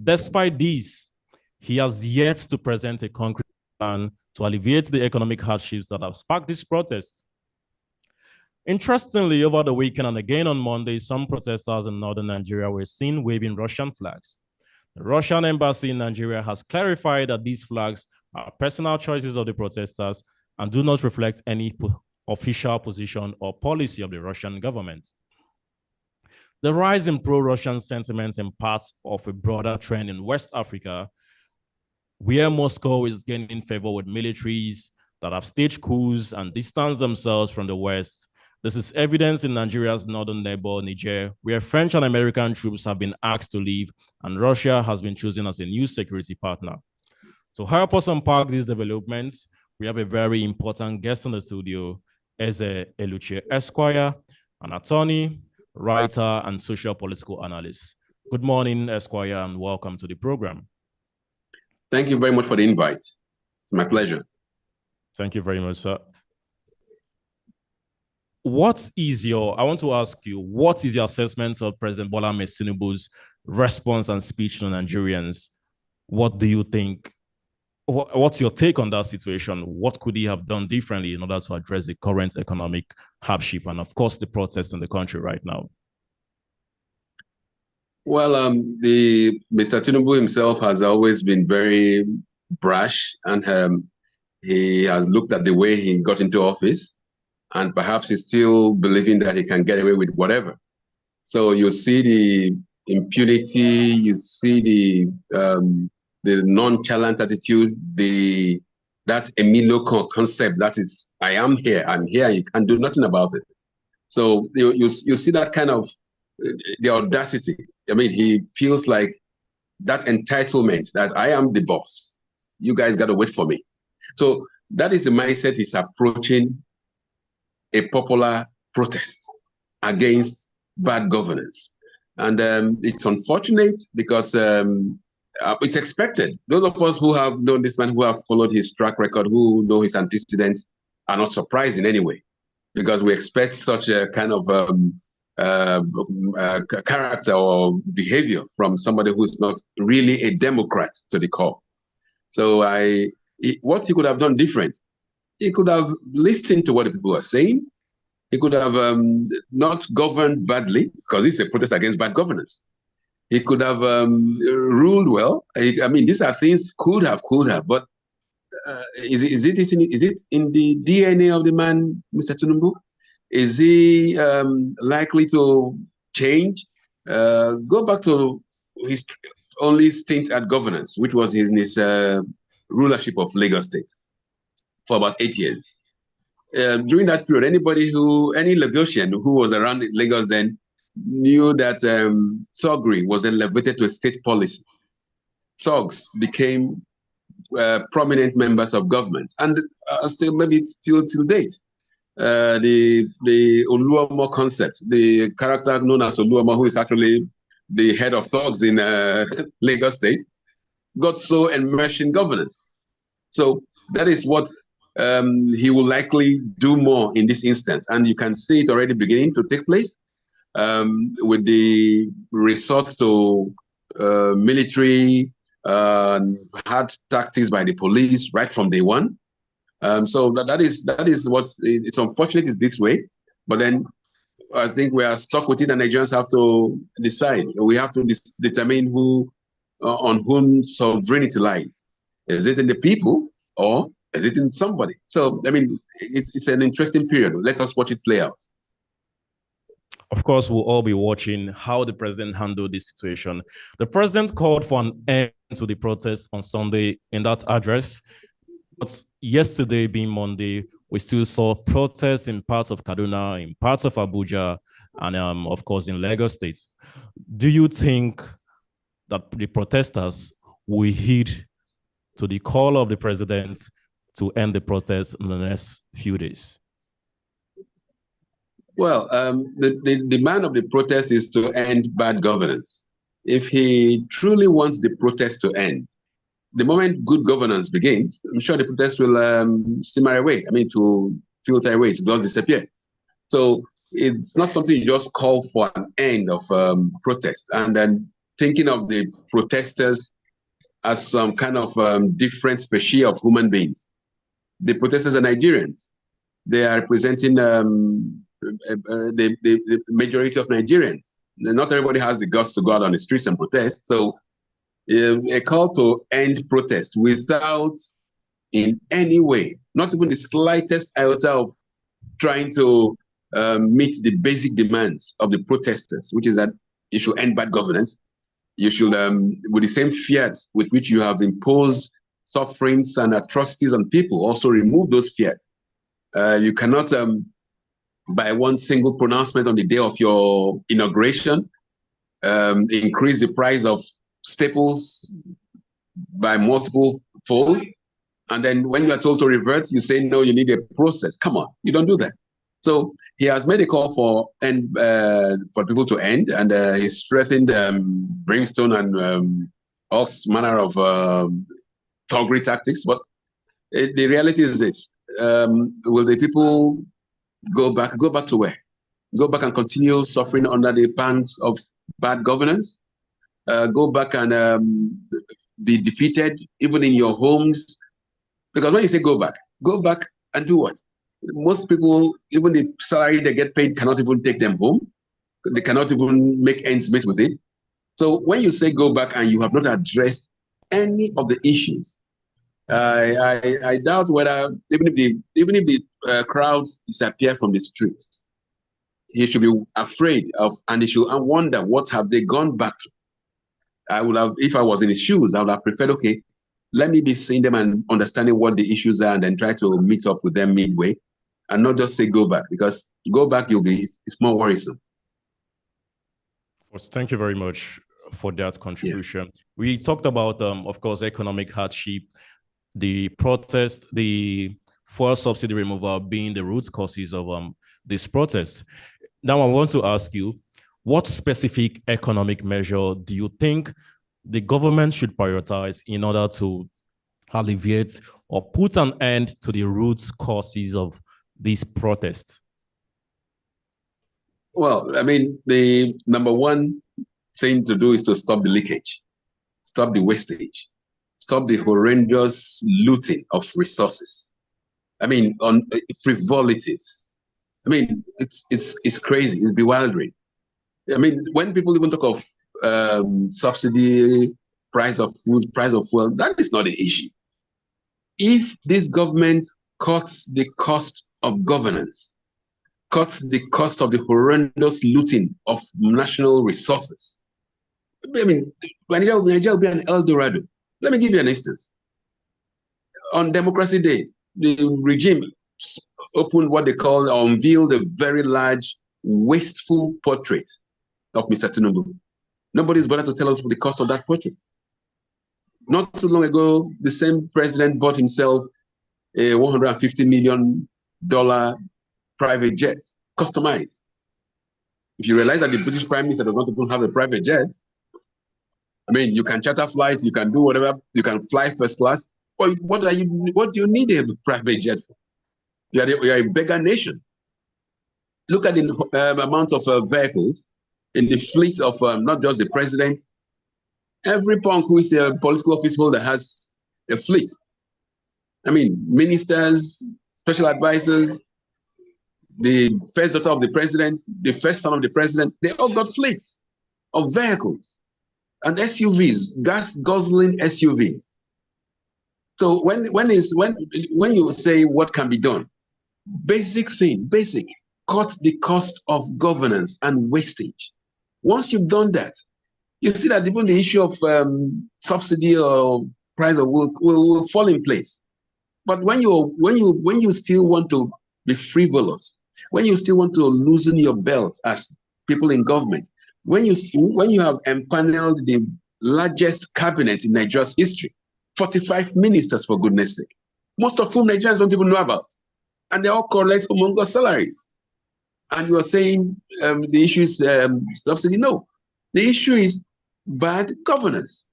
Despite this, he has yet to present a concrete plan to alleviate the economic hardships that have sparked this protest. Interestingly, over the weekend and again on Monday, some protesters in northern Nigeria were seen waving Russian flags. The Russian embassy in Nigeria has clarified that these flags are personal choices of the protesters and do not reflect any official position or policy of the Russian government. The rise in pro-Russian sentiments is part of a broader trend in West Africa, where Moscow is gaining favor with militaries that have staged coups and distanced themselves from the West. This is evidence in Nigeria's northern neighbor, Niger, where French and American troops have been asked to leave, and Russia has been chosen as a new security partner. To help us unpack these developments, we have a very important guest in the studio, Eze Eluche Esquire, an attorney, writer, and social political analyst. Good morning, Esquire, and welcome to the program. Thank you very much for the invite. It's my pleasure. Thank you very much, sir. I want to ask you, what is your assessment of President Bola Ahmed Tinubu's response and speech to Nigerians? What do you think? What's your take on that situation? What could he have done differently in order to address the current economic hardship and, of course, the protests in the country right now? Well, Mr. Tinubu himself has always been very brash, and he has looked at the way he got into office, and perhaps he's still believing that he can get away with whatever. So you see the impunity, you see the nonchalant attitude, that Emilio concept, that is, I am here, I'm here, you can do nothing about it. So you see that kind of the audacity. I mean, he feels like that entitlement that I am the boss. You guys got to wait for me. So that is the mindset he's approaching a popular protest against bad governance. And it's unfortunate because it's expected. Those of us who have known this man, who have followed his track record, who know his antecedents, are not surprised in any way, because we expect such a kind of character or behavior from somebody who's not really a Democrat to the core. So what he could have done different, he could have listened to what the people are saying. He could have not governed badly, because it's a protest against bad governance. He could have ruled well. I mean, these are things could have, but is it in the DNA of the man, Mr. Tinubu? Is he likely to change? Go back to his only stint at governance, which was in his rulership of Lagos State for about 8 years. During that period, any Lagosian who was around Lagos then knew that thuggery was elevated to a state policy. Thugs became prominent members of government, and still till date. The Oluomo concept, the character known as Oluomo, who is actually the head of thugs in Lagos State, got so enmeshed in governance. So that is what he will likely do more in this instance. And you can see it already beginning to take place with the resort to military hard tactics by the police right from day one. So that is what it's unfortunate is this way, but then I think we are stuck with it, and Nigerians have to decide. We have to determine on whom sovereignty lies. Is it in the people or is it in somebody? So I mean, it's an interesting period. Let us watch it play out. Of course, we'll all be watching how the president handled this situation. The president called for an end to the protests on Sunday in that address. But yesterday, being Monday, we still saw protests in parts of Kaduna, in parts of Abuja, and of course in Lagos State. Do you think that the protesters will heed to the call of the president to end the protests in the next few days? Well, the demand of the protest is to end bad governance. If he truly wants the protest to end, the moment good governance begins, I'm sure the protest will simmer away. I mean, to filter away, to just disappear. So it's not something you just call for an end of protest and then thinking of the protesters as some kind of different species of human beings. The protesters are Nigerians. They are representing the majority of Nigerians. Not everybody has the guts to go out on the streets and protest. So a call to end protest without in any way, not even the slightest iota of trying to meet the basic demands of the protesters, which is that you should end bad governance. You should, with the same fiat with which you have imposed sufferings and atrocities on people, also remove those fiat. You cannot, by one single pronouncement on the day of your inauguration, increase the price of staples by multiple fold. And then when you are told to revert, you say, no, you need a process. Come on, you don't do that. So he has made a call for people to end, and he's threatened brimstone and all manner of thuggery tactics. But the reality is this: will the people go back? Go back to where? Go back and continue suffering under the pangs of bad governance? Go back and be defeated even in your homes? Because when you say go back and do what? Most people, even the salary they get paid, cannot even take them home. They cannot even make ends meet with it. So when you say go back and you have not addressed any of the issues, I doubt whether even if the crowds disappear from the streets, he should be afraid of, and he should wonder what have they gone back to. I would have, if I was in his shoes, I would have preferred, okay, let me be seeing them and understanding what the issues are, and then try to meet up with them midway, and not just say go back, because go back, it's more worrisome. Thank you very much for that contribution. Yeah. We talked about, of course, economic hardship, the protest, the fuel subsidy removal being the root causes of this protest. Now, I want to ask you, what specific economic measure do you think the government should prioritize in order to alleviate or put an end to the root causes of these protests? Well, I mean, the number one thing to do is to stop the leakage, stop the wastage, stop the horrendous looting of resources. I mean, on frivolities. I mean, it's crazy, it's bewildering. I mean, when people even talk of subsidy, price of food, price of fuel, that is not the issue. If this government cuts the cost of governance, cuts the cost of the horrendous looting of national resources, I mean, Nigeria will be an El Dorado. Let me give you an instance. On Democracy Day, the regime unveiled a very large, wasteful portrait of Mr. Tinubu. Nobody's bothered to tell us the cost of that portrait. Not too long ago, the same president bought himself a $150 million private jet, customized. If you realize that the British Prime Minister does not even have a private jet, I mean, you can charter flights, you can do whatever, you can fly first class. But what do you need a private jet for? You are a beggar nation. Look at the amount of vehicles in the fleet of not just the president. Every punk who is a political office holder has a fleet. I mean, ministers, special advisors, the first daughter of the president, the first son of the president, they all got fleets of vehicles and SUVs, gas guzzling SUVs. So when you say what can be done, basic, cut the cost of governance and wastage. Once you've done that, you see that even the issue of subsidy or price of will fall in place. But when you still want to be frivolous, when you still want to loosen your belt as people in government, when you have empaneled the largest cabinet in Nigeria's history, 45 ministers for goodness sake, most of whom Nigerians don't even know about, and they all collect humongous salaries. And you are saying the issue is subsidy? No, the issue is bad governance.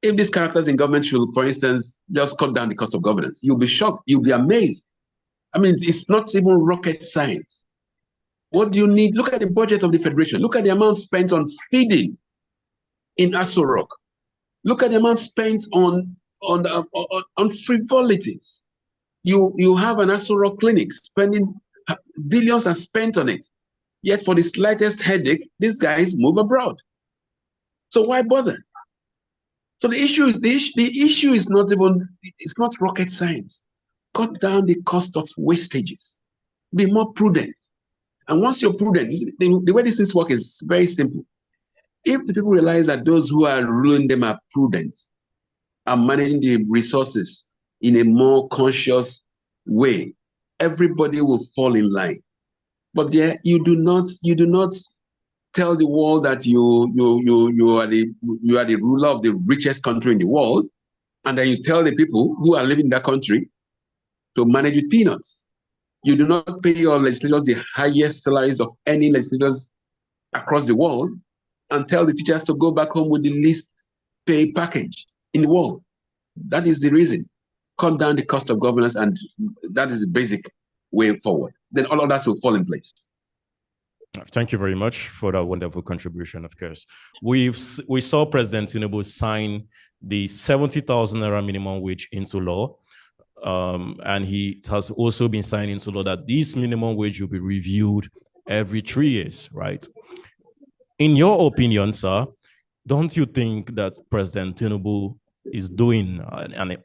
If these characters in government should, for instance, just cut down the cost of governance, you'll be shocked, you'll be amazed. I mean, it's not even rocket science. What do you need? Look at the budget of the Federation. Look at the amount spent on feeding in Aso Rock. Look at the amount spent on frivolities. You have an Aso Rock clinic spending billions are spent on it. Yet for the slightest headache, these guys move abroad. So why bother? So the issue is not even, it's not rocket science. Cut down the cost of wastages. Be more prudent. And once you're prudent, the way these things work is very simple. If the people realize that those who are ruling them are prudent, are managing the resources in a more conscious way, everybody will fall in line. But there, you do not tell the world that you are the ruler of the richest country in the world, and then you tell the people who are living in that country to manage with peanuts. You do not pay your legislators the highest salaries of any legislators across the world, and tell the teachers to go back home with the least pay package in the world. That is the reason. Cut down the cost of governance, and that is the basic way forward. Then all of that will fall in place. Thank you very much for that wonderful contribution, of course. We saw President Tinubu sign the 70,000 naira minimum wage into law. And he has also been signed into law that this minimum wage will be reviewed every 3 years, right? In your opinion, sir, don't you think that President Tinubu is doing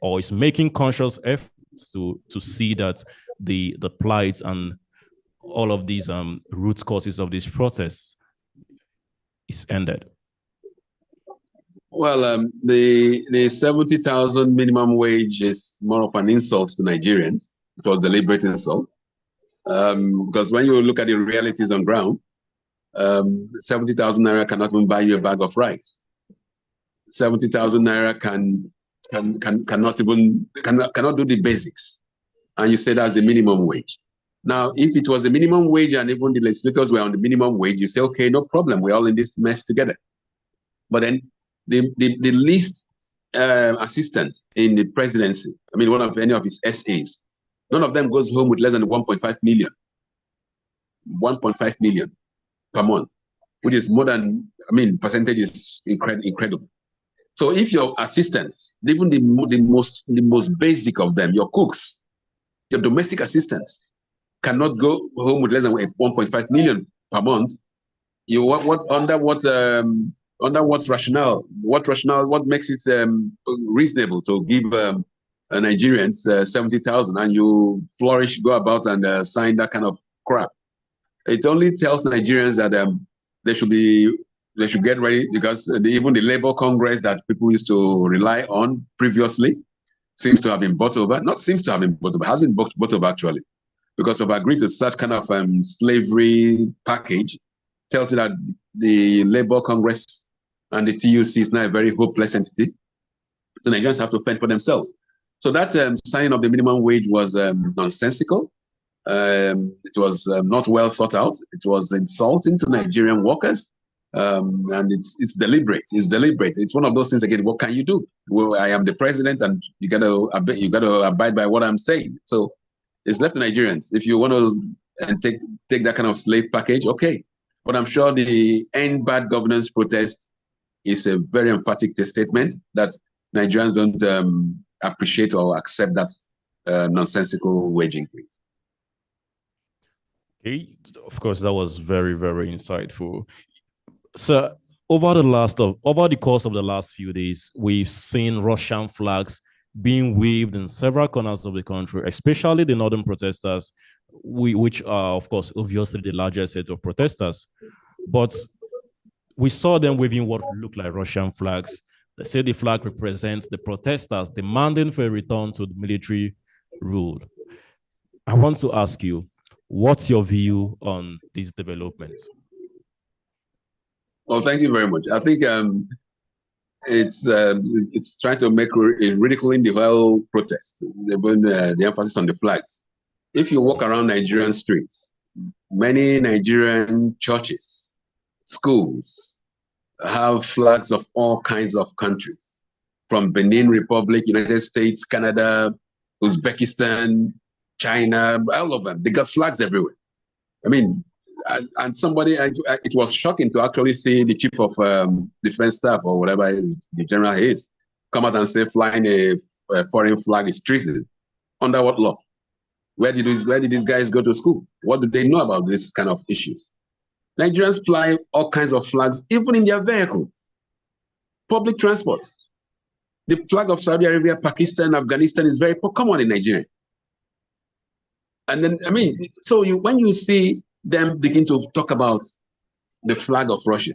or is making conscious efforts to see that the plight and all of these root causes of these protests is ended? Well, the 70,000 minimum wage is more of an insult to Nigerians. It was a deliberate insult. Because when you look at the realities on ground, 70,000 naira cannot even buy you a bag of rice. 70,000 naira cannot do the basics. And you say that's the minimum wage. Now, if it was the minimum wage and even the legislators were on the minimum wage, you say, okay, no problem, we're all in this mess together. But then the least assistant in the presidency, I mean, one of any of his SAs, none of them goes home with less than 1.5 million. 1.5 million per month, which is more than, I mean, percentage is incredible. So if your assistants, even the most basic of them, your cooks, your domestic assistants, cannot go home with less than 1.5 million per month, under what rationale? What makes it reasonable to give Nigerians 70,000 and you flourish, go about and sign that kind of crap? It only tells Nigerians that they should get ready, because even the Labour Congress that people used to rely on previously seems to have been bought over. Not seems to have been bought over, has been bought over actually, because of agreed to such kind of slavery package. Tells you that the Labour Congress and the TUC is now a very hopeless entity. So Nigerians have to fend for themselves. So that signing of the minimum wage was nonsensical. It was not well thought out. It was insulting to Nigerian workers, and it's deliberate. It's deliberate. It's one of those things. Again, what can you do? Well, I am the president, and you gotta abide by what I'm saying. So it's left to Nigerians. If you want to take that kind of slave package, okay. But I'm sure the End Bad Governance protest is a very emphatic statement that Nigerians don't appreciate or accept that nonsensical wage increase. Okay, of course, that was very, very insightful. So over the course of the last few days, we've seen Russian flags being waved in several corners of the country, especially the northern protesters, which are, of course, obviously the largest set of protesters. But we saw them waving what looked like Russian flags. They say the flag represents the protesters demanding for a return to the military rule. I want to ask you, what's your view on these developments? Well, thank you very much. I think it's trying to make ridiculing the whole protest, the emphasis on the flags. If you walk around Nigerian streets, many Nigerian churches, schools have flags of all kinds of countries, from Benin Republic, United States, Canada, Uzbekistan, China, all of them. They got flags everywhere. I mean, and somebody, it was shocking to actually see the chief of defense staff or whatever the general is come out and say flying a foreign flag is treason. Under what law? Where did these guys go to school? What do they know about this kind of issues? Nigerians fly all kinds of flags, even in their vehicles. Public transport. The flag of Saudi Arabia, Pakistan, Afghanistan is very common in Nigeria. And then, I mean, so when you see them begin to talk about the flag of Russia,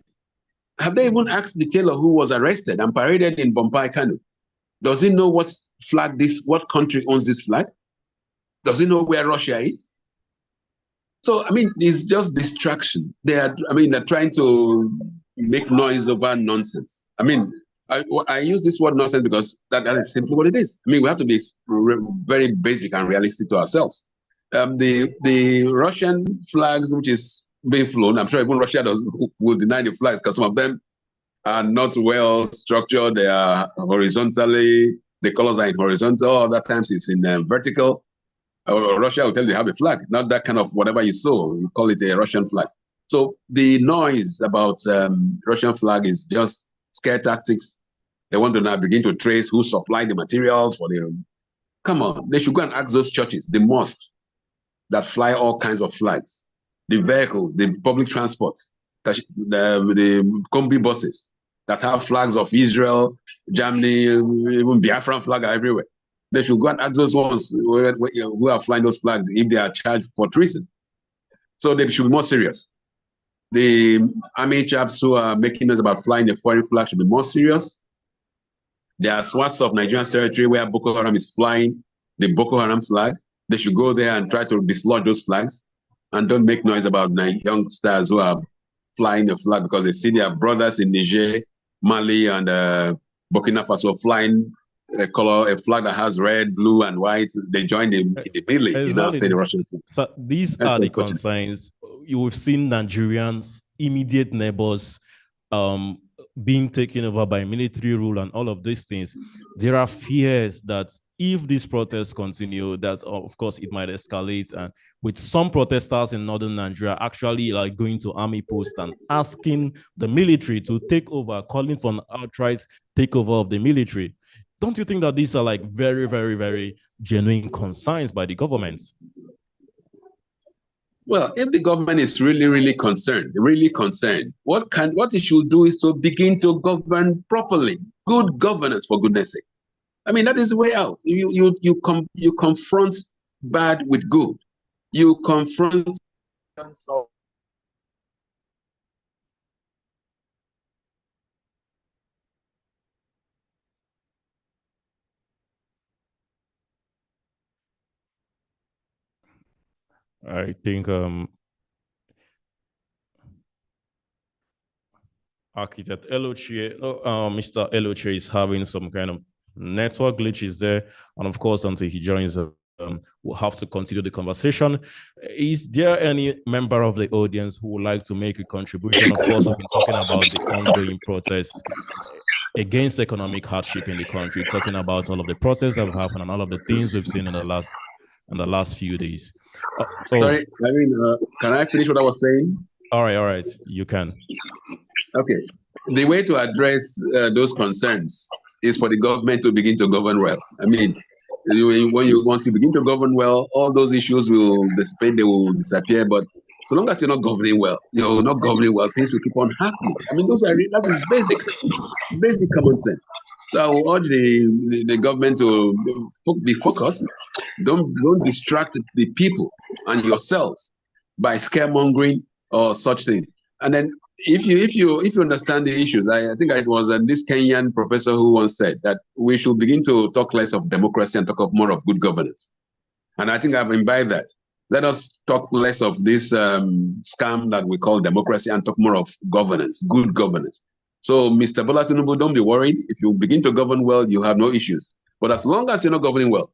have they even asked the tailor who was arrested and paraded in Bombay, Kano? Does he know what country owns this flag? Does he know where Russia is? So, I mean, it's just distraction. They're trying to make noise over nonsense. I mean, I use this word nonsense because that is simply what it is. I mean, we have to be very basic and realistic to ourselves. The Russian flags, which is being flown, I'm sure even Russia will deny the flags because some of them are not well structured. They are horizontally, the colors are in horizontal, other times it's in vertical. Russia will tell you they have a flag, not that kind of whatever you saw. You call it a Russian flag. So the noise about Russian flag is just scare tactics. They want to now begin to trace who supplied the materials for the. Come on, they should go and ask those churches, the mosques that fly all kinds of flags, the vehicles, the public transports, the combi buses that have flags of Israel, Germany, even Biafran flag are everywhere. They should go and ask those ones who are flying those flags if they are charged for treason. So they should be more serious. The army chaps who are making us about flying the foreign flag should be more serious. There are swaths of Nigerian territory where Boko Haram is flying the Boko Haram flag. They should go there and try to dislodge those flags and don't make noise about youngsters who are flying the flag because they see their brothers in Niger, Mali, and Burkina Faso flying a flag that has red, blue, and white. They join the melee, say the Russian flag. So these are the concerns. You've seen Nigerians, immediate neighbors, being taken over by military rule and all of these things. There are fears that if these protests continue, that of course it might escalate, and with some protesters in northern Nigeria actually like going to army posts and asking the military to take over, calling for an outright takeover of the military. Don't you think that these are like very, very, very genuine concerns by the government? Well, if the government is really, really concerned, what it should do is to begin to govern properly. Good governance, for goodness sake. I mean, that is the way out. You confront bad with good. You confront. I think Architect Elochie, Mr. Elochie is having some kind of network glitches there, and of course, until he joins, we'll have to continue the conversation. Is there any member of the audience who would like to make a contribution? Of course, we've been talking about the ongoing protests against economic hardship in the country, talking about all of the protests that have happened and all of the things we've seen in the last few days. Sorry, can I finish what I was saying? All right, you can. Okay. The way to address those concerns is for the government to begin to govern well. I mean, once you begin to govern well, all those issues will dissipate, they will disappear. But so long as you're not governing well, things will keep on happening. I mean, that is basic common sense. So I will urge the government to be focused. Don't distract the people and yourselves by scaremongering or such things. And then if you understand the issues, I think it was this Kenyan professor who once said that we should begin to talk less of democracy and talk more of good governance. And I think I've imbibed that. Let us talk less of this scam that we call democracy and talk more of governance, good governance. So, Mr. Bola Tinubu, don't be worried. If you begin to govern well, you have no issues. But as long as you're not governing well,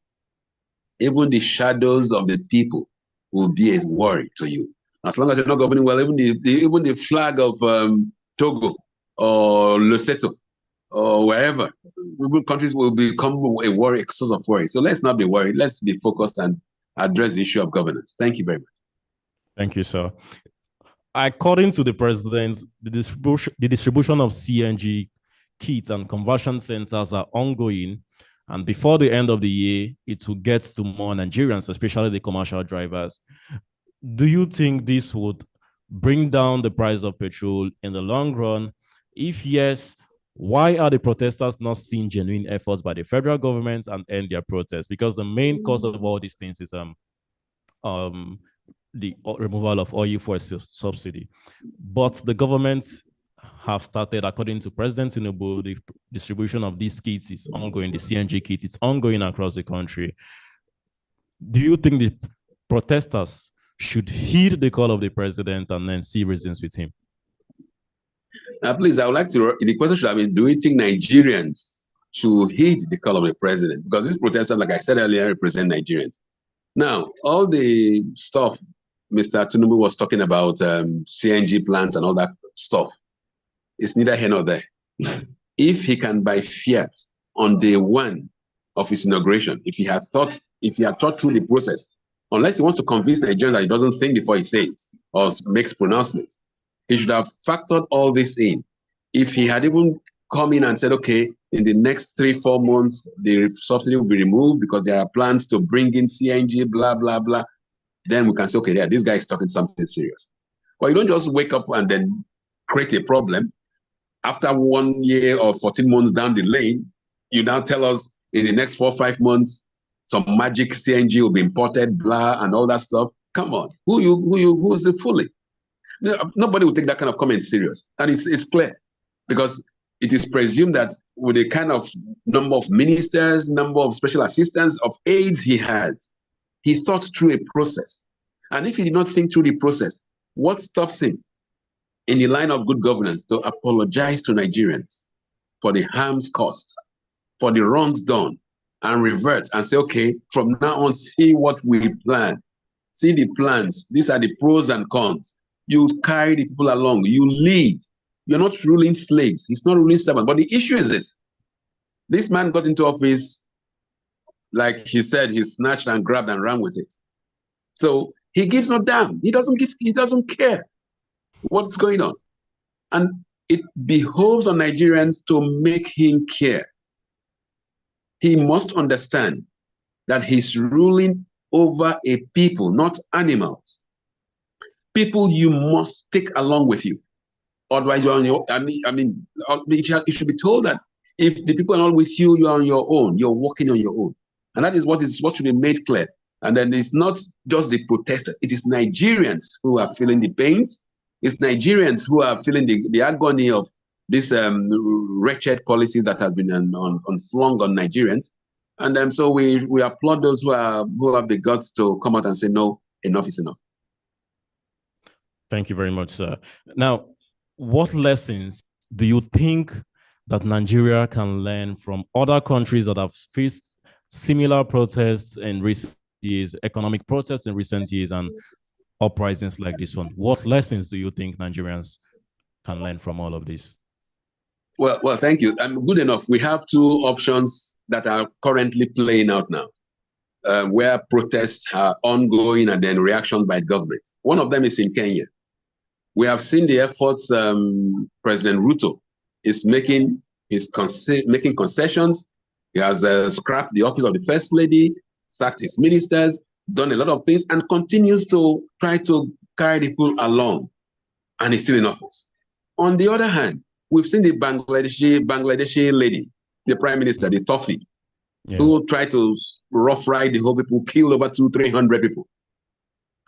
even the shadows of the people will be a worry to you. As long as you're not governing well, even the flag of Togo or Lesotho or wherever, countries will become a source of worry. So let's not be worried. Let's be focused and address the issue of governance. Thank you very much. Thank you, sir. according to the president, the distribution of CNG kits and conversion centers are ongoing. And before the end of the year, it will get to more Nigerians, especially the commercial drivers. Do you think this would bring down the price of petrol in the long run? If yes, why are the protesters not seeing genuine efforts by the federal government and end their protests? Because the main cause of all these things is the removal of oil fuel subsidy. But the government have started, according to President Tinubu, the distribution of these kits is ongoing, the CNG kit, it's ongoing across the country. Do you think the protesters should heed the call of the president and then see reasons with him? Now, please, I would like to, the question should have been, do you think Nigerians should heed the call of the president? Because these protesters, like I said earlier, represent Nigerians. Now, all the stuff Mr. Tinubu was talking about, CNG plants and all that stuff, it's neither here nor there. If he can buy Fiat on day one of his inauguration, if he had thought through the process, unless he wants to convince Nigerians that he doesn't think before he says or makes pronouncements, he should have factored all this in. If he had even come in and said, okay, in the next 3-4 months, the subsidy will be removed because there are plans to bring in CNG, blah, blah, blah, then we can say, okay, yeah, this guy is talking something serious. But you don't just wake up and then create a problem. After 1 year or 14 months down the lane, you now tell us in the next 4 or 5 months, some magic CNG will be imported, blah, and all that stuff. Come on, who is it fooling? Nobody will take that kind of comment serious. And it's clear, because it is presumed that with the kind of number of ministers, number of special assistants, of aides he has, he thought through a process. And if he did not think through the process, what stops him in the line of good governance to apologize to Nigerians for the harms caused, for the wrongs done, and revert and say, okay, from now on, see what we plan. See the plans. These are the pros and cons. You carry the people along. You lead. You're not ruling slaves. He's not ruling servants. But the issue is this. This man got into office, like he said, he snatched and grabbed and ran with it. So he gives no damn. He doesn't care what's going on. And it behoves on Nigerians to make him care. He must understand that he's ruling over a people, not animals. People you must take along with you. Otherwise, you're on your, it should be told that if the people are not with you, you're on your own. You're walking on your own. And that is what should be made clear. And then it's not just the protesters. It is Nigerians who are feeling the pains. It's Nigerians who are feeling the agony of this wretched policies that has been flung on Nigerians. And so we applaud those who have the guts to come out and say, no, enough is enough. Thank you very much, sir. Now, what lessons do you think that Nigeria can learn from other countries that have faced similar protests in recent years, economic protests in recent years, and uprisings like this one? What lessons do you think Nigerians can learn from all of this? Well, thank you. Good enough. We have 2 options that are currently playing out now, where protests are ongoing and then reaction by governments. One of them is in Kenya. We have seen the efforts President Ruto is making concessions. He has scrapped the office of the First Lady, sacked his ministers, done a lot of things, and continues to try to carry the people along, and he's still in office. On the other hand, we've seen the Bangladeshi lady, the Prime Minister, the Tofi, who tried to rough ride the whole people, killed over 200-300 people.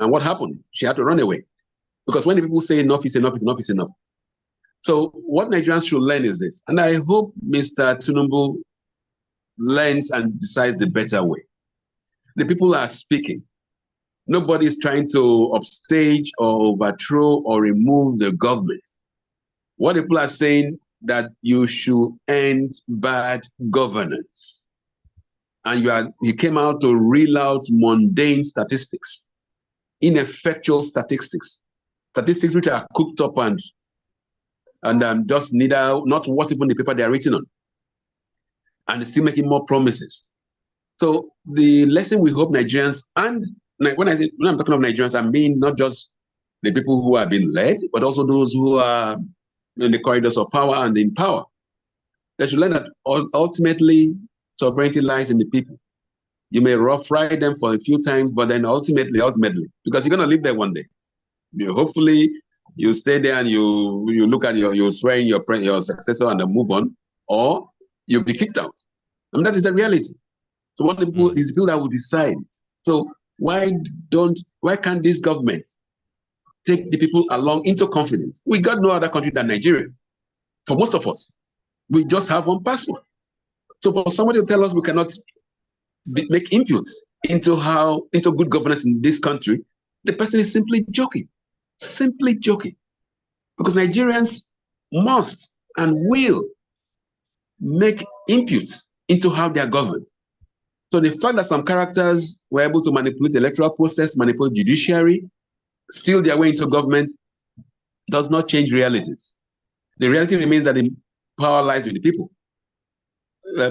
And what happened? She had to run away. Because when the people say enough is enough, enough is enough. So what Nigerians should learn is this, and I hope Mr. Tinubu learns and decides the better way. The people are speaking. Nobody is trying to upstage or overthrow or remove the government. What the people are saying, that you should end bad governance. And you came out to reel out mundane statistics, ineffectual statistics which are cooked up and just not what even the paper they are written on, and still making more promises. So the lesson we hope Nigerians, and when I'm talking of Nigerians, I mean not just the people who are being led, but also those who are in the corridors of power and in power. They should learn that ultimately sovereignty lies in the people. You may rough ride them for a few times, but then ultimately, because you're going to live there one day. Hopefully, you stay there and you look at you swear in your successor and then move on, or you'll be kicked out. I mean, that is the reality. So what the people is the people that will decide. So why can't this government take the people along into confidence? We got no other country than Nigeria. For most of us, we just have one passport. So for somebody to tell us we cannot make inputs into good governance in this country, the person is simply joking. Simply joking. Because Nigerians must and will make inputs into how they are governed. So the fact that some characters were able to manipulate the electoral process, manipulate judiciary, steal their way into government, does not change realities. The reality remains that the power lies with the people.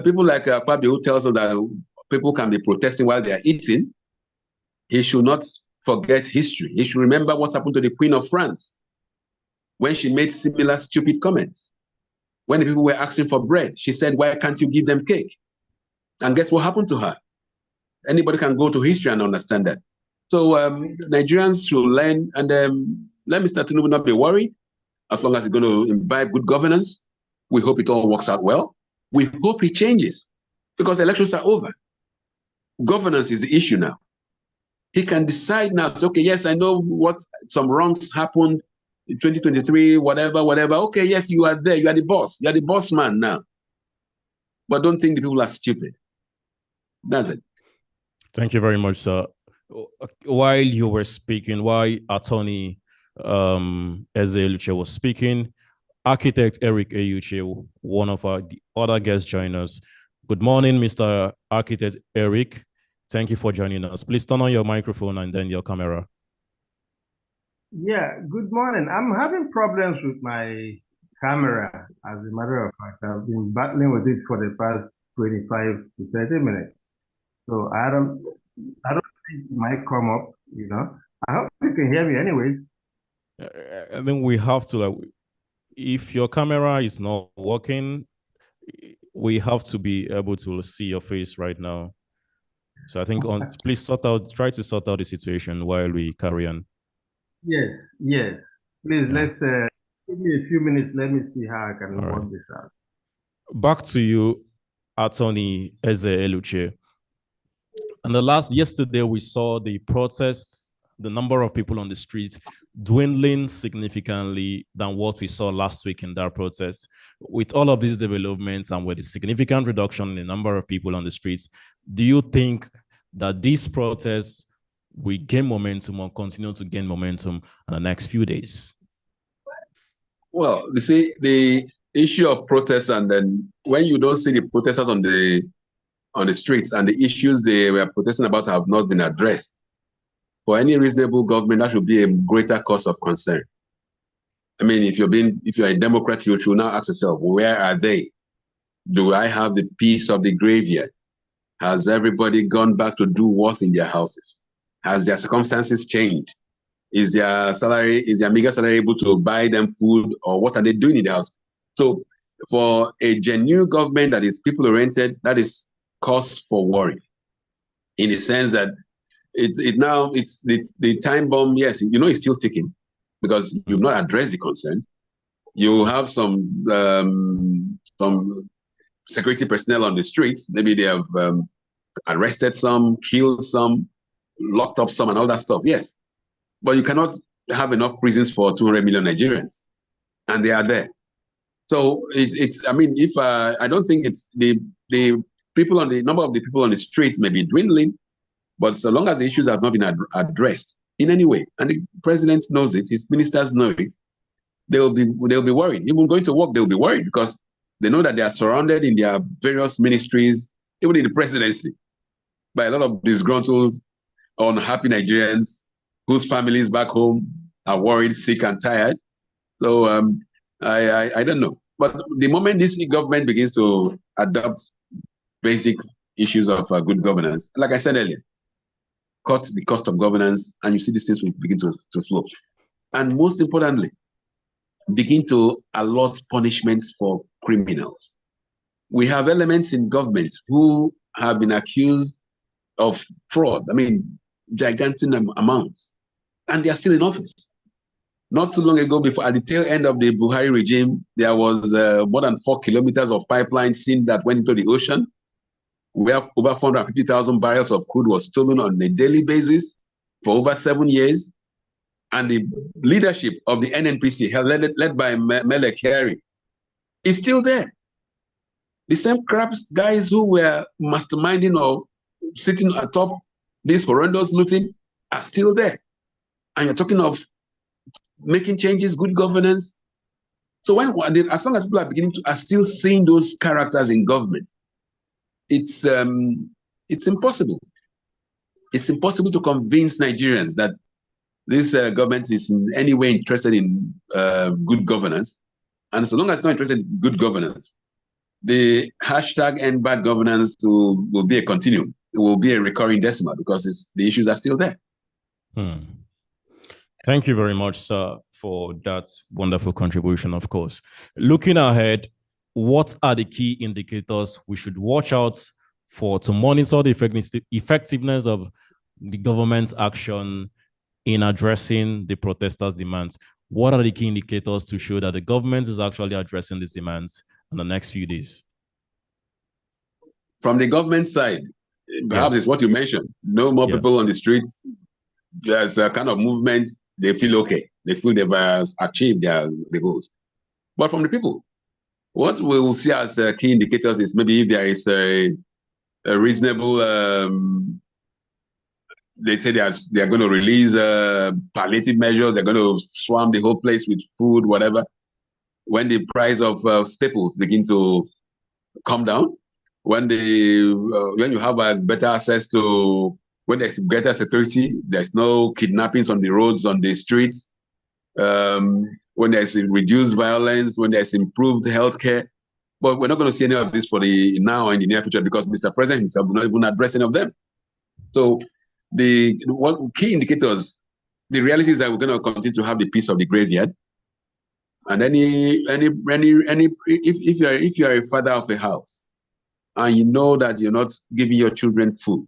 People like Akpabio, who tells us that people can be protesting while they are eating, he should not forget history. He should remember what happened to the Queen of France when she made similar stupid comments. When the people were asking for bread, she said, "Why can't you give them cake?" And guess what happened to her? Anybody can go to history and understand that. So Nigerians should learn, and let Mr. Tinubu not be worried. As long as he's going to imbibe good governance, we hope it all works out well. We hope he changes, because elections are over. Governance is the issue now. He can decide now, okay, yes, I know what some wrongs happened in 2023, whatever. Okay, yes, you are there. You are the boss. You are the boss man now. But don't think the people are stupid. That's it. Thank you very much, sir. While you were speaking, while Attorney Eze Eluche was speaking, Architect Eric Eyuche, one of the other guest joiners. Good morning, Mr. Architect Eric. Thank you for joining us. Please turn on your microphone and then your camera. Yeah, good morning. I'm having problems with my camera. As a matter of fact, I've been battling with it for the past 25 to 30 minutes. So I don't think it might come up, you know. I hope you can hear me anyways. I think we have to, if your camera is not working, we have to be able to see your face right now. So I think please try to sort out the situation while we carry on. Yes. Please, let's give me a few minutes. Let me see how I can work this out. Back to you, Attorney Eze Eluche. And yesterday, we saw the protests, the number of people on the streets dwindling significantly than what we saw last week in that protest. With all of these developments and with a significant reduction in the number of people on the streets, do you think that these protests will gain momentum or continue to gain momentum in the next few days? Well, you see, the issue of protests, and then when you don't see the protesters on the streets and the issues they were protesting about have not been addressed, for any reasonable government, that should be a greater cause of concern. I mean, if you're a Democrat, you should now ask yourself, where are they? Do I have the peace of the grave yet? Has everybody gone back to do what in their houses? Has their circumstances changed? Is their meager salary able to buy them food, or what are they doing in the house? So for a genuine government that is people-oriented, that is cause for worry, in the sense that it's the time bomb. Yes, it's still ticking, because you've not addressed the concerns. You have some security personnel on the streets. Maybe they have arrested some, killed some, locked up some, and all that stuff. Yes, but you cannot have enough prisons for 200 million Nigerians, and they are there. So it's. I mean, if I don't think it's the people on the number of the people on the street may be dwindling. But so long as the issues have not been addressed in any way, and the president knows it, his ministers know it, they'll be worried. Even going to work, they'll be worried, because they know that they are surrounded in their various ministries, even in the presidency, by a lot of disgruntled, unhappy Nigerians whose families back home are worried, sick, and tired. So I don't know. But the moment this government begins to adopt basic issues of good governance, like I said earlier, cut the cost of governance, and you see these things will begin to flow. And most importantly, begin to allot punishments for criminals. We have elements in government who have been accused of fraud, I mean, gigantic amounts, and they are still in office. Not too long ago, before at the tail end of the Buhari regime, there was more than 4 kilometers of pipeline seen that went into the ocean, where over 450,000 barrels of crude was stolen on a daily basis for over 7 years. And the leadership of the NNPC, led by Melek Kyari, is still there. The same craps guys who were masterminding or sitting atop this horrendous looting are still there. And you're talking of making changes, good governance. So as long as people are still seeing those characters in government, it's impossible. It's impossible to convince Nigerians that this government is in any way interested in good governance. And so long as it's not interested in good governance, the hashtag end bad governance will be a continuum. It will be a recurring decimal because the issues are still there. Thank you very much, sir, for that wonderful contribution, of course. Looking ahead, what are the key indicators we should watch out for to monitor the effectiveness of the government's action in addressing the protesters' demands? What are the key indicators to show that the government is actually addressing these demands in the next few days? From the government side, perhaps it's what you mentioned. No more people on the streets. There's a kind of movement. They feel okay. They feel they've achieved their goals. But from the people, what we will see as key indicators is maybe if there is a reasonable, they say they are going to release palliative measures. They're going to swarm the whole place with food, whatever. When the price of staples begin to come down, when you have a better access to, when there's greater security, there's no kidnappings on the roads, on the streets, when there's reduced violence, when there's improved healthcare. But we're not going to see any of this for the now and the near future because Mr. President himself will not even address any of them. So what key indicators, the reality is that we're going to continue to have the peace of the graveyard. And if you're a father of a house and you know that you're not giving your children food,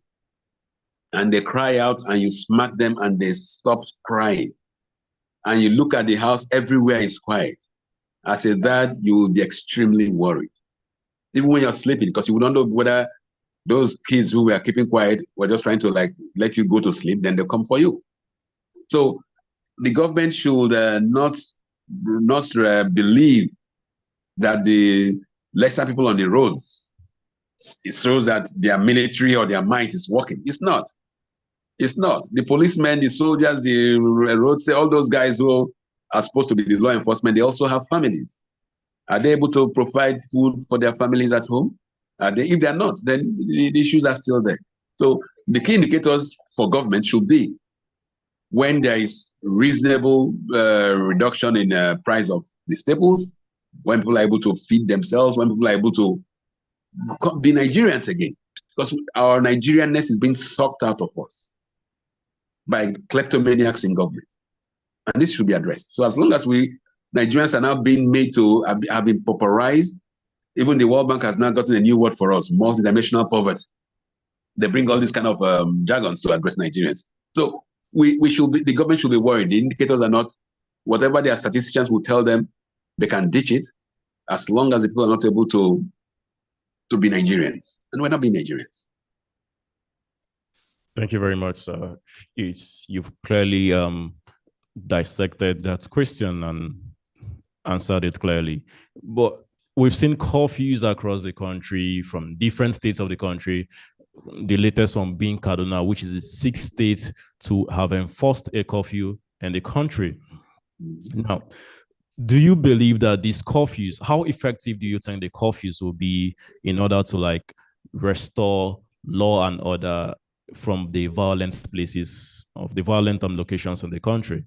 and they cry out and you smack them and they stop crying, and you look at the house, everywhere is quiet, as a dad, you will be extremely worried. Even when you're sleeping, because you don't know whether those kids who were keeping quiet were just trying to let you go to sleep, then they'll come for you. So the government should not believe that the lesser people on the roads, it shows that their military or their might is working. It's not. It's not. The policemen, the soldiers, the road, all those guys who are supposed to be the law enforcement, they also have families. Are they able to provide food for their families at home? If they're not, then the issues are still there. So the key indicators for government should be when there is reasonable reduction in price of the staples, when people are able to feed themselves, when people are able to be Nigerians again, because our Nigerianness is being sucked out of us by kleptomaniacs in government. And this should be addressed. So as long as Nigerians are now being made to have been pauperized, even the World Bank has now gotten a new word for us, multidimensional poverty. They bring all these kind of jargons to address Nigerians. So the government should be worried. The indicators are not, whatever their statisticians will tell them, they can ditch it as long as the people are not able to be Nigerians. And we're not being Nigerians. Thank you very much, sir. You've clearly dissected that question and answered it clearly. But we've seen curfews across the country from different states of the country. The latest one being Kaduna, which is the 6th state to have enforced a curfew in the country. Now, do you believe that these curfews, how effective do you think the curfews will be in order to restore law and order from the violent places of the violent locations in the country?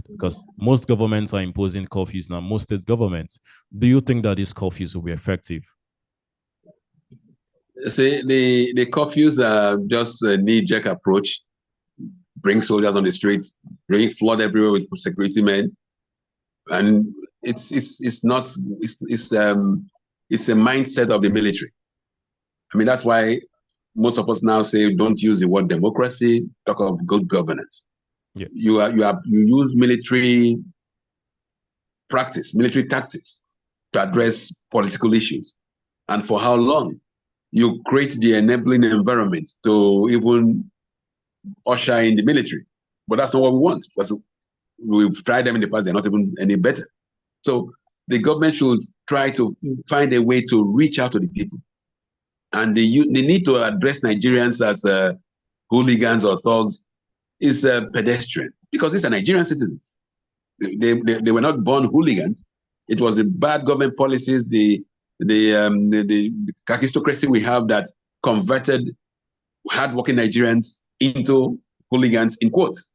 Because most governments are imposing curfews now, most state governments. Do you think that these curfews will be effective? See, the curfews are just a knee-jerk approach. Bring soldiers on the streets, bringing flood everywhere with security men, and it's a mindset of the military. I mean, that's why most of us now say don't use the word democracy, talk of good governance. Yeah. You use military practice, military tactics to address political issues. And for how long? You create the enabling environment to even usher in the military. But that's not what we want, because we've tried them in the past, they're not even any better. So the government should try to find a way to reach out to the people. And the need to address Nigerians as hooligans or thugs is pedestrian, because these are Nigerian citizens. They were not born hooligans. It was the bad government policies, the kakistocracy we have that converted hardworking Nigerians into hooligans, in quotes.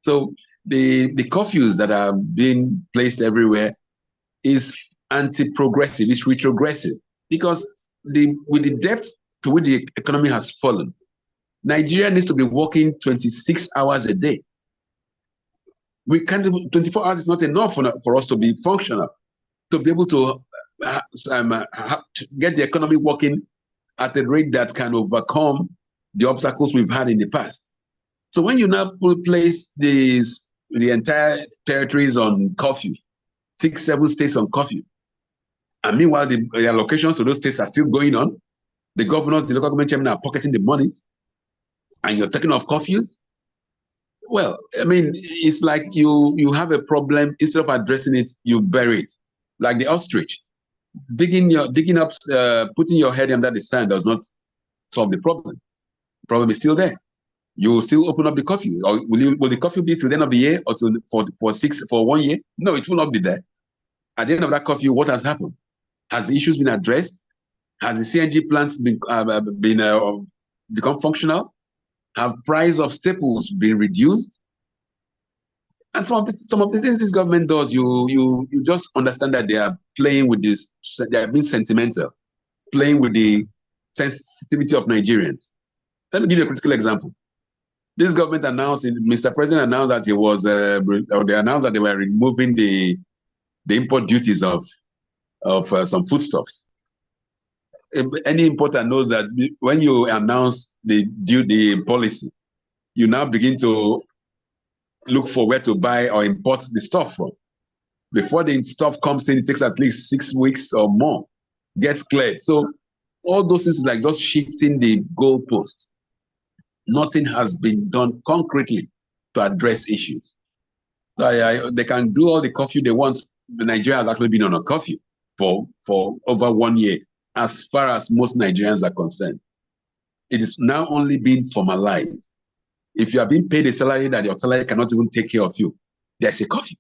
So the curfews that are being placed everywhere is anti-progressive, it's retrogressive, because with the depth to which the economy has fallen, Nigeria needs to be working 26 hours a day. We can't, 24 hours is not enough for us to be functional, to be able to get the economy working at a rate that can overcome the obstacles we've had in the past. So when you now place the entire territories on curfew, 6, 7 states on curfew, and meanwhile the allocations to those states are still going on, the governors, the local government chairmen are pocketing the monies, and you're taking off curfews. Well, I mean, it's like you have a problem, instead of addressing it, you bury it. Like the ostrich. Digging up, putting your head under the sand does not solve the problem. The problem is still there. You will still open up the curfew. Or will the curfew be till the end of the year, or for 1 year? No, it will not be there. At the end of that curfew, what has happened? Has the issues been addressed? Has the CNG plants become functional? Have price of staples been reduced? And some of the things this government does, you just understand that they are playing with this. They are being sentimental, playing with the sensitivity of Nigerians. Let me give you a critical example. This government announced, Mr. President announced that they announced that they were removing the import duties of some foodstuffs. Any importer knows that when you announce the policy, you now begin to look for where to buy or import the stuff from. Before the stuff comes in, it takes at least 6 weeks or more, gets cleared. So all those things, like just shifting the goalposts. Nothing has been done concretely to address issues. So they can do all the curfew they want. Nigeria has actually been on a curfew for over 1 year, as far as most Nigerians are concerned. It is now only being formalized. If you are being paid a salary that your salary cannot even take care of you, there's a curfew.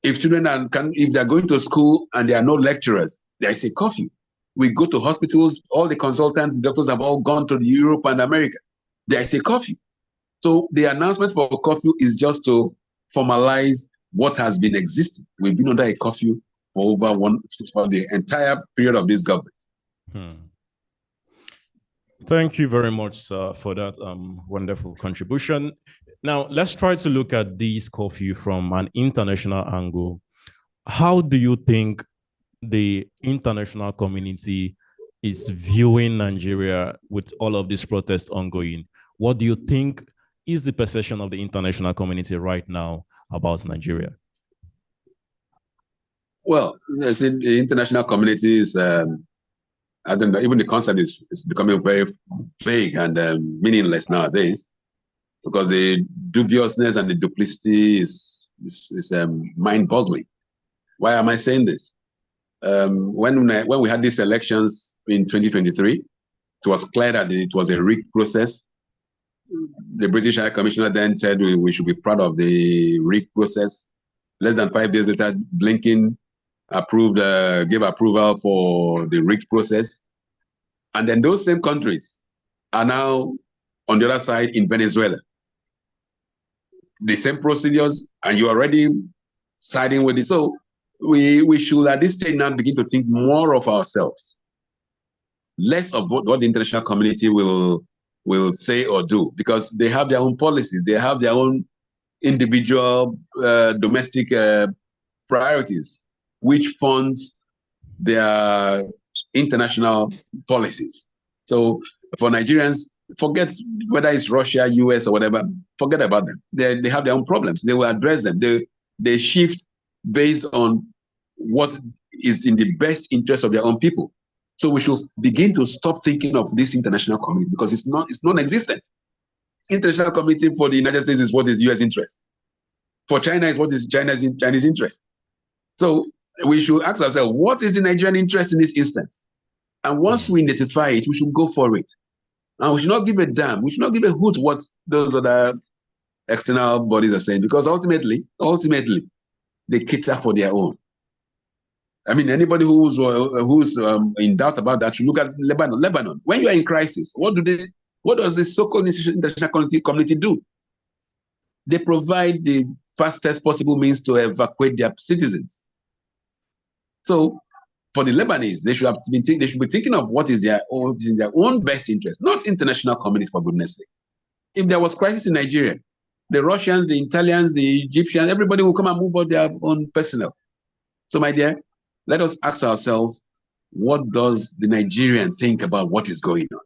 If children if they're going to school and there are no lecturers, there is a curfew. We go to hospitals, all the consultants, the doctors have all gone to Europe and America. There is a curfew. So the announcement for curfew is just to formalize what has been existing. We've been under a curfew for for the entire period of this government. Thank you very much, sir, for that wonderful contribution. Now, let's try to look at this curfew from an international angle. How do you think the international community is viewing Nigeria with all of these protests ongoing? What do you think is the perception of the international community right now about Nigeria? Well, the international community is, I don't know, even the concept is becoming very vague and meaningless nowadays, because the dubiousness and the duplicity is mind-boggling. Why am I saying this? When we had these elections in 2023, it was clear that it was a rigged process. The British High Commissioner then said we should be proud of the rigged process. Less than 5 days later, Blinken gave approval for the rigged process. And then those same countries are now on the other side in Venezuela. The same procedures, and you're already siding with it. So we should at this stage now begin to think more of ourselves, less of what the international community will say or do, because they have their own policies, they have their own individual domestic priorities, which funds their international policies. So for Nigerians, forget whether it's Russia, US, or whatever, forget about them. They have their own problems. They will address them. They shift based on what is in the best interest of their own people. So we should begin to stop thinking of this international community because it's non-existent. International community for the United States is what is US interest. For China is what is Chinese interest. So we should ask ourselves, what is the Nigerian interest in this instance? And once we identify it, we should go for it. And we should not give a damn. We should not give a hoot what those other external bodies are saying, because ultimately, they cater for their own. I mean, anybody who's in doubt about that should look at Lebanon. Lebanon, when you are in crisis, what does the so-called international community do? They provide the fastest possible means to evacuate their citizens. So, for the Lebanese, they should be thinking of what is in their own best interest, not international community, for goodness sake. If there was crisis in Nigeria, the Russians, the Italians, the Egyptians, everybody will come and move out their own personnel. So, my dear, let us ask ourselves, what does the Nigerian think about what is going on?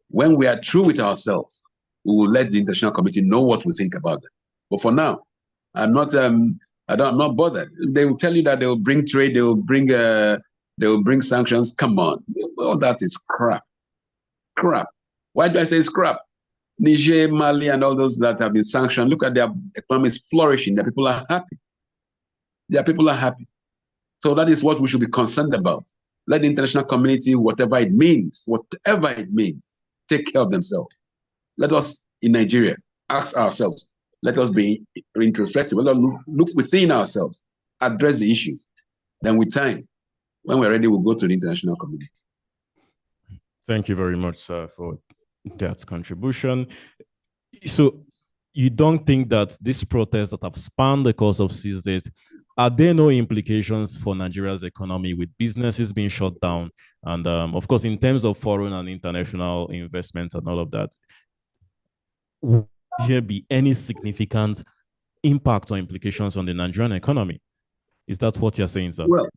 When we are true with ourselves, we will let the international community know what we think about them. But for now, I'm not bothered. They will tell you that they will bring trade, they will bring sanctions. Come on, all that is crap. Crap. Why do I say it's crap? Niger, Mali, and all those that have been sanctioned, look at their economies flourishing. Their people are happy. Their people are happy. So that is what we should be concerned about. Let the international community, whatever it means, take care of themselves. Let us, in Nigeria, ask ourselves, let us be introspective, let us look within ourselves, address the issues. Then with time, when we're ready, we'll go to the international community. Thank you very much, sir, for that contribution. So you don't think that these protests that have spanned the course of 6 days, are there no implications for Nigeria's economy with businesses being shut down? And of course, in terms of foreign and international investment and all of that, would there be any significant impact or implications on the Nigerian economy? Is that what you're saying, sir? Well,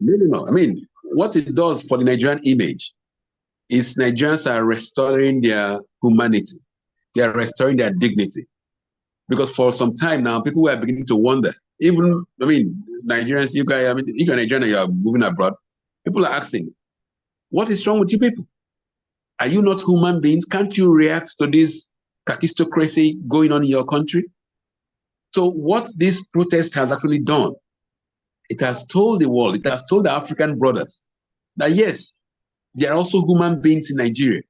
no. I mean, what it does for the Nigerian image is Nigerians are restoring their humanity. They are restoring their dignity. Because for some time now, people were beginning to wonder, even, I mean, Nigerians, you guys, I mean, if you're Nigerian and you're moving abroad, people are asking, what is wrong with you people? Are you not human beings? Can't you react to this kakistocracy going on in your country? So what this protest has actually done, it has told the world, it has told the African brothers that yes, there are also human beings in Nigeria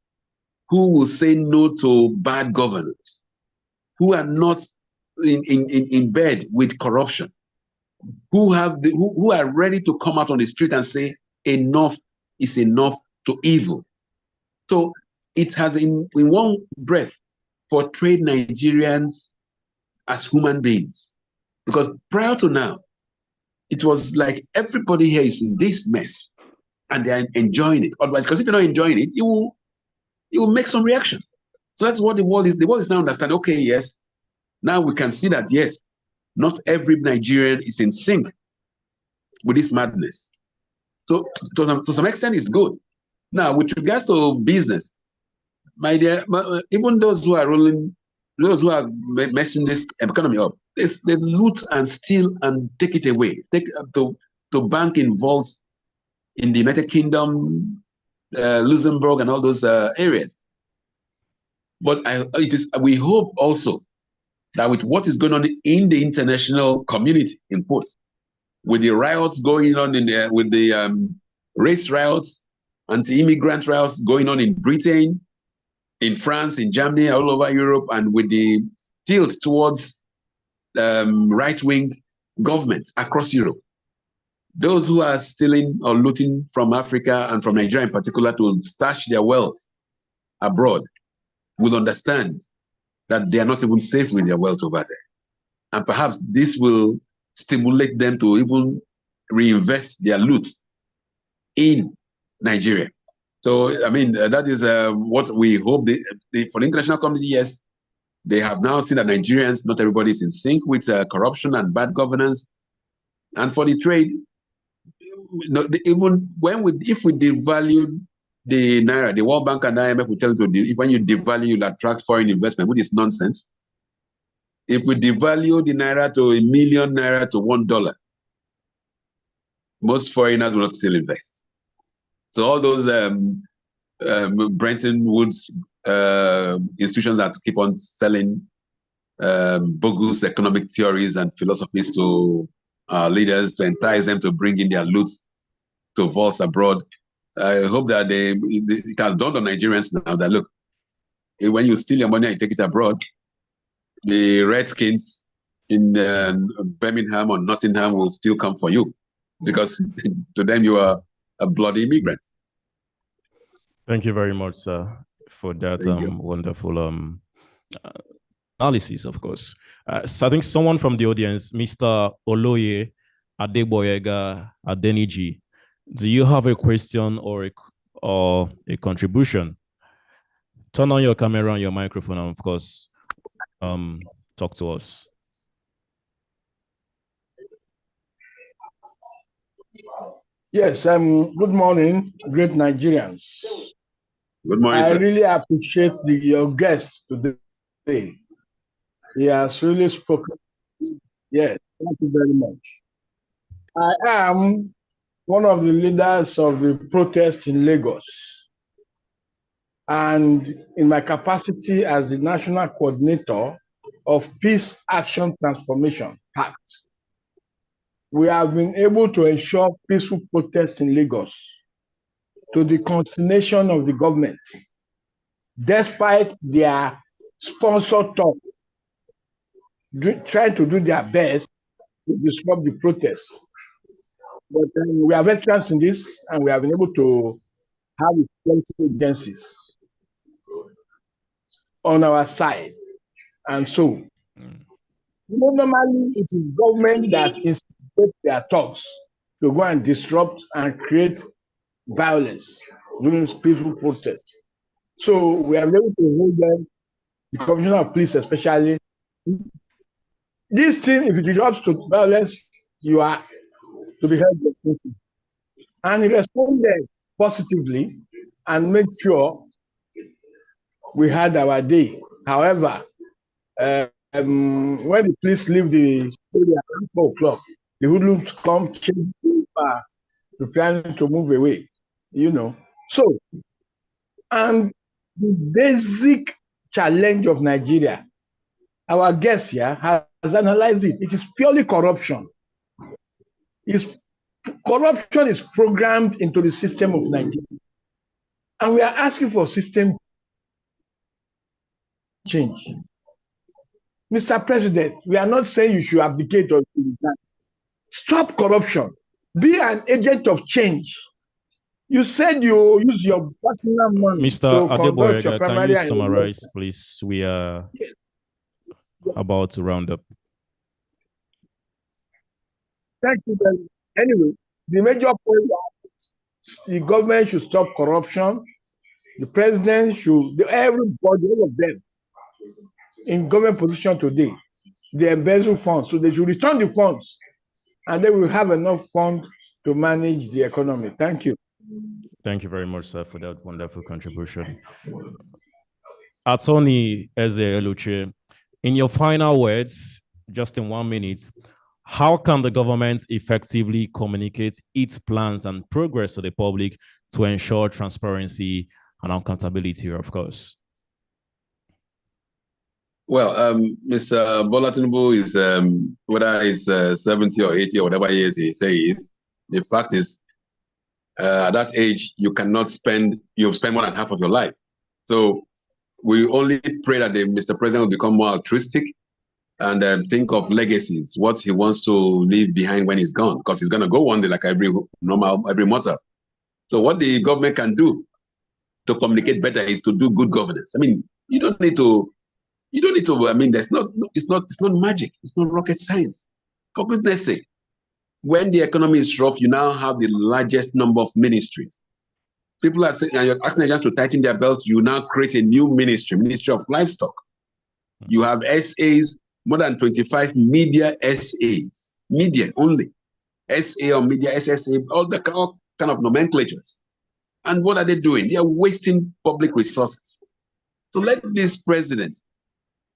who will say no to bad governance, who are not in bed with corruption, who are ready to come out on the street and say enough is enough to evil. So it has in one breath portrayed Nigerians as human beings. Because prior to now, it was like everybody here is in this mess and they are enjoying it. Otherwise, because if you're not enjoying it, you will make some reactions. So that's what the world is. The world is now understanding, okay, yes, now we can see that, yes, not every Nigerian is in sync with this madness. So to some extent, it's good. Now, with regards to business, my dear, even those who are messing this economy up, they loot and steal and take it away. To bank involved in the United Kingdom, Luxembourg, and all those areas. But we hope also that with what is going on in the international community, in quotes, with the riots going on with the race riots, anti-immigrant riots going on in Britain, in France, in Germany, all over Europe, and with the tilt towards right-wing governments across Europe, those who are stealing or looting from Africa and from Nigeria in particular to stash their wealth abroad will understand that they are not even safe with their wealth over there. And perhaps this will stimulate them to even reinvest their loot in Nigeria. So, I mean, that is what we hope for the international community, yes, They have now seen that Nigerians, not everybody is in sync with corruption and bad governance. And for the trade, even if we devalue the naira, the World Bank and IMF will tell you when you devalue, you'll attract foreign investment, which is nonsense. If we devalue the naira to ₦1 million to $1, most foreigners will not still invest. So all those Bretton Woods institutions that keep on selling bogus economic theories and philosophies to leaders to entice them to bring in their loot to vaults abroad. I hope that it has dawned on Nigerians now that, look, when you steal your money and you take it abroad, the Redskins in Birmingham or Nottingham will still come for you, because to them you are a bloody immigrant. Thank you very much, sir, for that wonderful analysis, of course. So I think someone from the audience, Mr. Oloye Adeboyega Adeniji, do you have a question or a contribution? Turn on your camera and your microphone, and of course, talk to us. Yes, good morning, great Nigerians. Good morning, I sir. really appreciate your guest today. He has really spoken. Yes, thank you very much. I am one of the leaders of the protest in Lagos. And in my capacity as the national coordinator of Peace Action Transformation Pact, we have been able to ensure peaceful protests in Lagos to the consternation of the government, despite their sponsor talk, trying to do their best to disrupt the protests. But we are veterans in this, and we have been able to have security agencies on our side. And so, normally it is government that instigates their talks to go and disrupt and create violence during peaceful protests. So we are able to hold them, the Commissioner of Police especially. This thing, if it results to violence, you are to be held responsible. And he responded positively and made sure we had our day. However, when the police leave the area around 4 o'clock, the hoodlums come, change preparing to move away, you know. So, and the basic challenge of Nigeria, our guest here has analyzed it. It is purely corruption. Corruption is programmed into the system of Nigeria. And we are asking for system change. Mr. President, we are not saying you should abdicate or resign. Stop corruption. Be an agent of change. You said you use your personal money. Mr. Adeboyega, can you summarize, please? We are about to round up. Thank you very much. Anyway, the major point is the government should stop corruption. The president should, everybody, all of them in government position today, they embezzle funds. So they should return the funds, and then we'll have enough funds to manage the economy. Thank you. Thank you very much, sir, for that wonderful contribution. Attorney Eze Eluche, in your final words, just in 1 minute, how can the government effectively communicate its plans and progress to the public to ensure transparency and accountability, of course? Well, Mr. Bola Tinubu is, whether he's 70 or 80 or whatever years he says, the fact is, at that age, you've spent more than half of your life. So we only pray that Mr. President will become more altruistic and think of legacies, what he wants to leave behind when he's gone, because he's going to go one day like every mortal. So what the government can do to communicate better is to do good governance. I mean, you don't need to, I mean, it's not magic. It's not rocket science. For goodness sake, when the economy is rough, you now have the largest number of ministries. People are saying, and you're asking them just to tighten their belts, you now create a new ministry of livestock. You have SAs, more than 25 media SAs, media only. SA or media, SSA, all kind of nomenclatures. And what are they doing? They are wasting public resources. So let this president,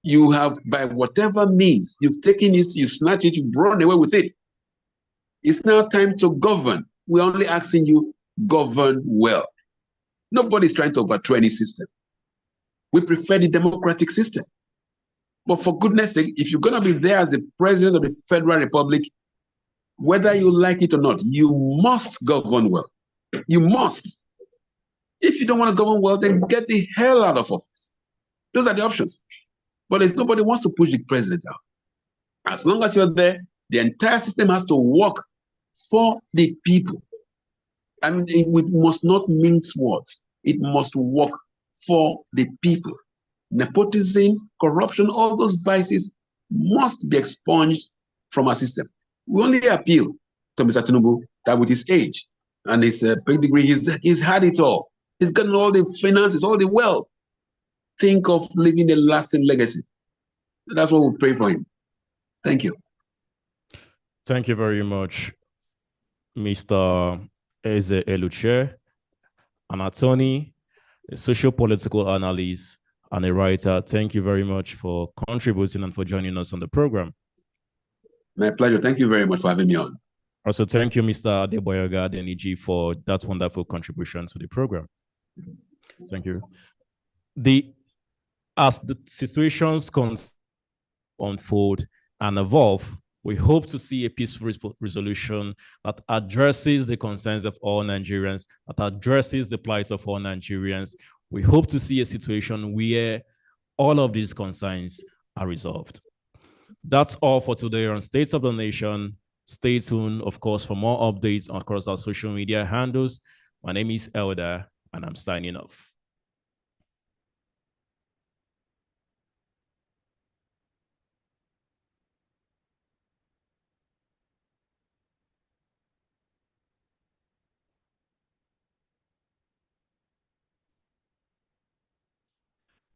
you have, by whatever means, you've taken it, you've snatched it, you've run away with it. It's now time to govern. We're only asking you, govern well. Nobody's trying to overthrow any system. We prefer the democratic system. But for goodness sake, if you're going to be there as the president of the Federal Republic, whether you like it or not, you must govern well. You must. If you don't want to govern well, then get the hell out of office. Those are the options. But there's nobody wants to push the president out. As long as you're there, the entire system has to work for the people. I mean, we must not mince words. It must work for the people. Nepotism, corruption, all those vices must be expunged from our system. We only appeal to Mr. Tinubu that with his age and his pedigree, he's had it all. He's gotten all the finances, all the wealth. Think of leaving a lasting legacy. That's what we pray for him. Thank you. Thank you very much, Mr. Eze Eluche, an attorney, a socio-political analyst, and a writer. Thank you very much for contributing and for joining us on the program. My pleasure. Thank you very much for having me on. Also, thank you, Mr. Adeboyaga Adeniji, for that wonderful contribution to the program. Thank you. As the situations unfold and evolve, we hope to see a peaceful resolution that addresses the concerns of all Nigerians, that addresses the plight of all Nigerians. We hope to see a situation where all of these concerns are resolved. That's all for today on States of the Nation. Stay tuned, of course, for more updates across our social media handles. My name is Elder, and I'm signing off.